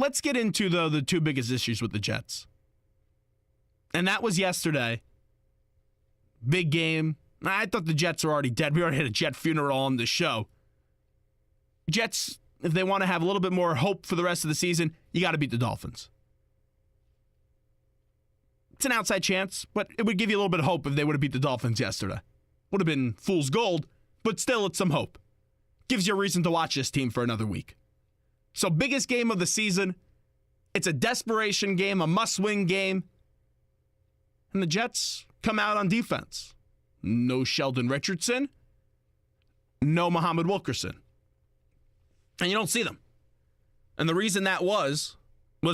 let's get into, though, the two biggest issues with the Jets. And that was yesterday. Big game. I thought the Jets were already dead. We already had a Jet funeral on the show. Jets, if they want to have a little bit more hope for the rest of the season, you got to beat the Dolphins. It's an outside chance, but it would give you a little bit of hope if they would have beat the Dolphins yesterday. Would have been fool's gold, but still it's some hope. Gives you a reason to watch this team for another week. So biggest game of the season. It's a desperation game, a must-win game. And the Jets come out on defense. No Sheldon Richardson. No Muhammad Wilkerson. And you don't see them. And the reason that was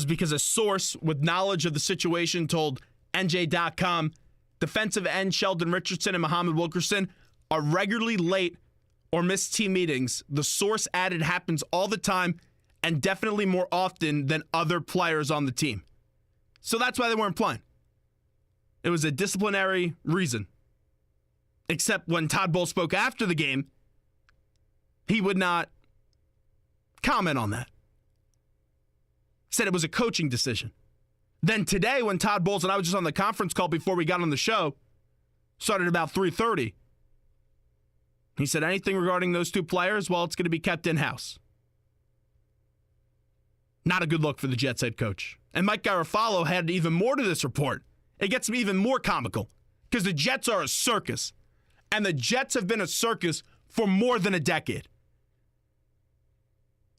because a source with knowledge of the situation told NJ.com defensive end Sheldon Richardson and Muhammad Wilkerson are regularly late or miss team meetings. The source added happens all the time and definitely more often than other players on the team. So that's why they weren't playing. It was a disciplinary reason. Except when Todd Bowles spoke after the game, he would not comment on that. Said it was a coaching decision. Then today, when Todd Bowles and I was just on the conference call before we got on the show, started about 3:30, he said anything regarding those two players, well, it's going to be kept in-house. Not a good look for the Jets head coach. And Mike Garafolo had even more to this report. It gets even more comical because the Jets are a circus. And the Jets have been a circus for more than a decade.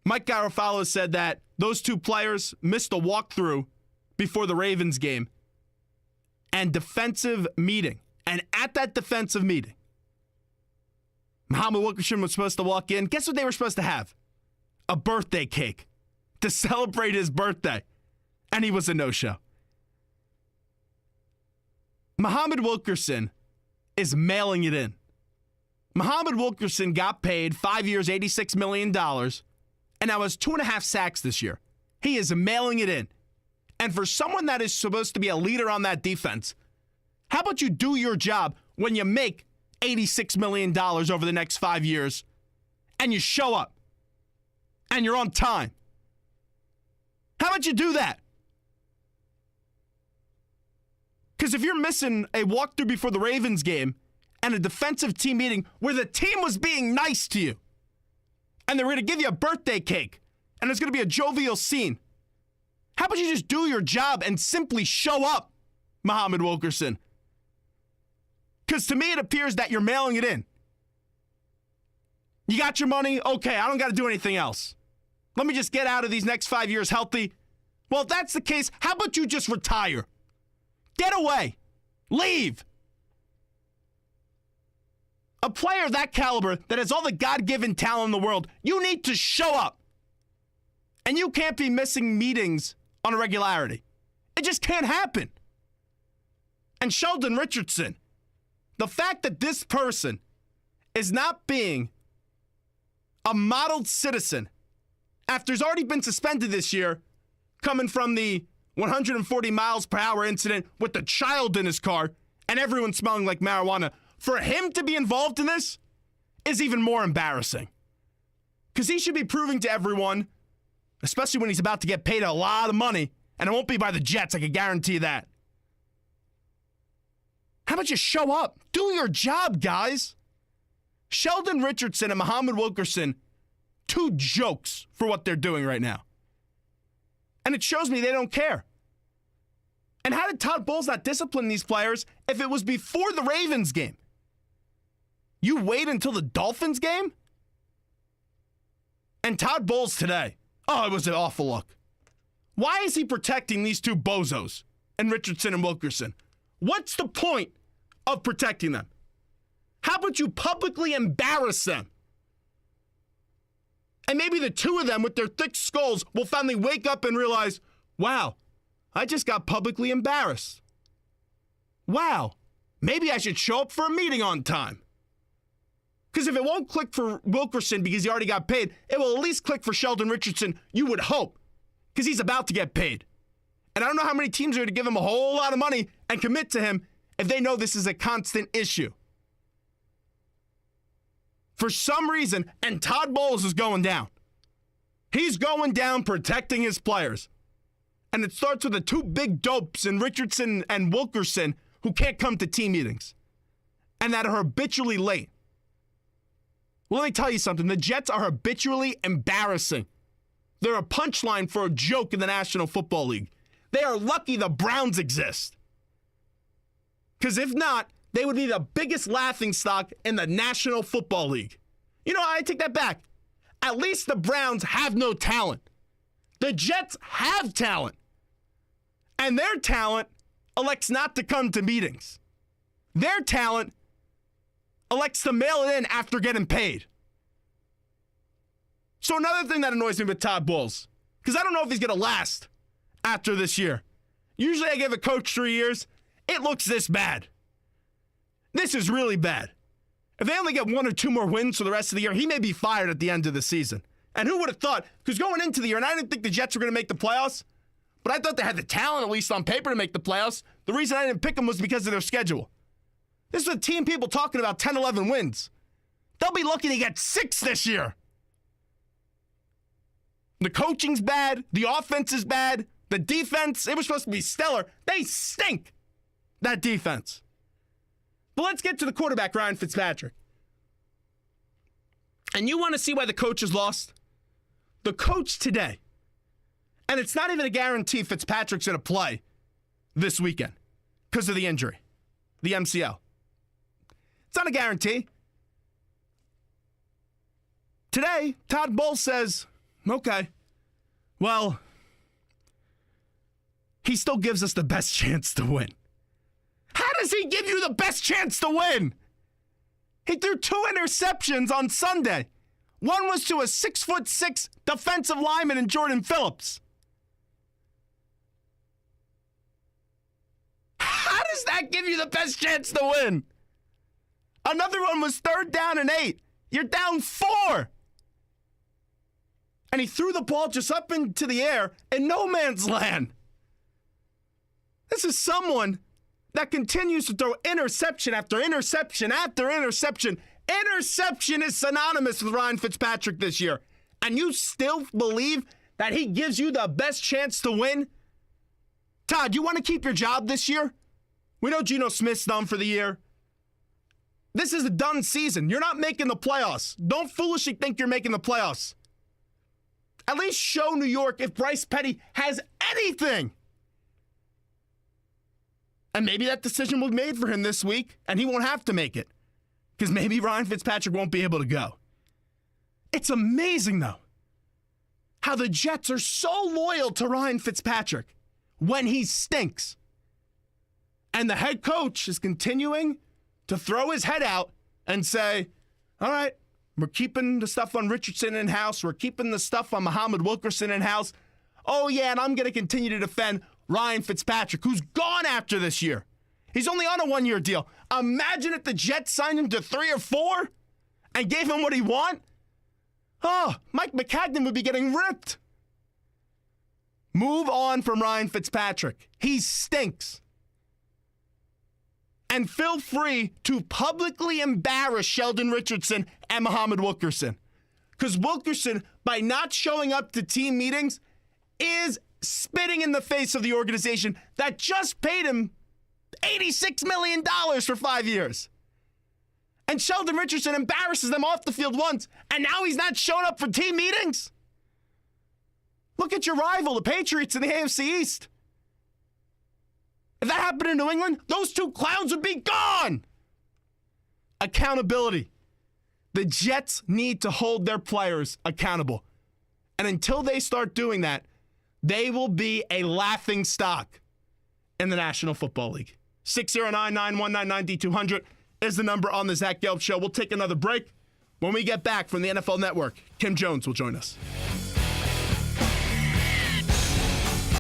Mike Garafolo said that those two players missed a walkthrough before the Ravens game and defensive meeting. And at that defensive meeting, Muhammad Wilkerson was supposed to walk in. Guess what they were supposed to have? A birthday cake to celebrate his birthday. And he was a no-show. Muhammad Wilkerson is mailing it in. Muhammad Wilkerson got paid 5 years, $86 million, and now has 2.5 sacks this year. He is mailing it in. And for someone that is supposed to be a leader on that defense, how about you do your job when you make $86 million over the next 5 years and you show up and you're on time? How about you do that? Because if you're missing a walkthrough before the Ravens game and a defensive team meeting where the team was being nice to you and they're going to give you a birthday cake and it's going to be a jovial scene, how about you just do your job and simply show up, Muhammad Wilkerson? Because to me, it appears that you're mailing it in. You got your money? Okay, I don't got to do anything else. Let me just get out of these next 5 years healthy. Well, if that's the case, how about you just retire? Get away. Leave. A player of that caliber that has all the God-given talent in the world, you need to show up. And you can't be missing meetings on a regularity. It just can't happen. And Sheldon Richardson, the fact that this person is not being a modeled citizen after he's already been suspended this year, coming from the 140 miles per hour incident with the child in his car and everyone smelling like marijuana, for him to be involved in this is even more embarrassing. Because he should be proving to everyone, especially when he's about to get paid a lot of money, and it won't be by the Jets, I can guarantee you that. How about you show up? Do your job, guys. Sheldon Richardson and Muhammad Wilkerson, two jokes for what they're doing right now. And it shows me they don't care. And how did Todd Bowles not discipline these players if it was before the Ravens game? You wait until the Dolphins game? And Todd Bowles today, oh, it was an awful look. Why is he protecting these two bozos, and Richardson and Wilkerson? What's the point of protecting them? How about you publicly embarrass them? And maybe the two of them with their thick skulls will finally wake up and realize, wow, I just got publicly embarrassed. Wow, maybe I should show up for a meeting on time. Because if it won't click for Wilkerson because he already got paid, it will at least click for Sheldon Richardson, you would hope, because he's about to get paid. And I don't know how many teams are going to give him a whole lot of money and commit to him if they know this is a constant issue. For some reason, and Todd Bowles is going down. He's going down protecting his players. And it starts with the two big dopes in Richardson and Wilkerson who can't come to team meetings and that are habitually late. Well, let me tell you something. The Jets are habitually embarrassing. They're a punchline for a joke in the National Football League. They are lucky the Browns exist. Because if not, they would be the biggest laughingstock in the National Football League. You know, I take that back. At least the Browns have no talent. The Jets have talent. And their talent elects not to come to meetings. Their talent elects to mail it in after getting paid. So another thing that annoys me with Todd Bowles, because I don't know if he's going to last after this year. Usually I give a coach 3 years. It looks this bad. This is really bad. If they only get 1 or 2 more wins for the rest of the year, he may be fired at the end of the season. And who would have thought? Because going into the year, and I didn't think the Jets were going to make the playoffs, but I thought they had the talent, at least on paper, to make the playoffs. The reason I didn't pick them was because of their schedule. This is a team people talking about 10, 11 wins. They'll be looking to get 6 this year. The coaching's bad. The offense is bad. The defense, it was supposed to be stellar. They stink, that defense. But let's get to the quarterback, Ryan Fitzpatrick. And you want to see why the coach is lost? The coach today, and it's not even a guarantee Fitzpatrick's going to play this weekend because of the injury, the MCL. It's not a guarantee. Today, Todd Bowles says, okay, well, he still gives us the best chance to win. How does he give you the best chance to win? He threw 2 interceptions on Sunday. One was to a 6'6" defensive lineman in Jordan Phillips. How does that give you the best chance to win? Another one was 3rd down and 8. You're down 4. And he threw the ball just up into the air in no man's land. This is someone that continues to throw interception after interception after interception. Interception is synonymous with Ryan Fitzpatrick this year. And you still believe that he gives you the best chance to win? Todd, you want to keep your job this year? We know Geno Smith's done for the year. This is a done season. You're not making the playoffs. Don't foolishly think you're making the playoffs. At least show New York if Bryce Petty has anything. And maybe that decision will be made for him this week, and he won't have to make it. Because maybe Ryan Fitzpatrick won't be able to go. It's amazing, though, how the Jets are so loyal to Ryan Fitzpatrick when he stinks. And the head coach is continuing to throw his head out and say, all right, we're keeping the stuff on Richardson in-house. We're keeping the stuff on Muhammad Wilkerson in-house. Oh, yeah, and I'm going to continue to defend Ryan Fitzpatrick, who's gone after this year. He's only on a 1-year deal. Imagine if the Jets signed him to 3 or 4 and gave him what he want. Oh, Mike McCagnon would be getting ripped. Move on from Ryan Fitzpatrick. He stinks. And feel free to publicly embarrass Sheldon Richardson and Muhammad Wilkerson. Because Wilkerson, by not showing up to team meetings, is spitting in the face of the organization that just paid him $86 million for 5 years. And Sheldon Richardson embarrasses them off the field once, and now he's not showing up for team meetings? Look at your rival, the Patriots in the AFC East. If that happened in New England, those 2 clowns would be gone. Accountability. The Jets need to hold their players accountable. And until they start doing that, they will be a laughing stock in the National Football League. 609-919-9200 is the number on the Zach Gelb Show. We'll take another break. When we get back from the NFL Network, Kim Jones will join us.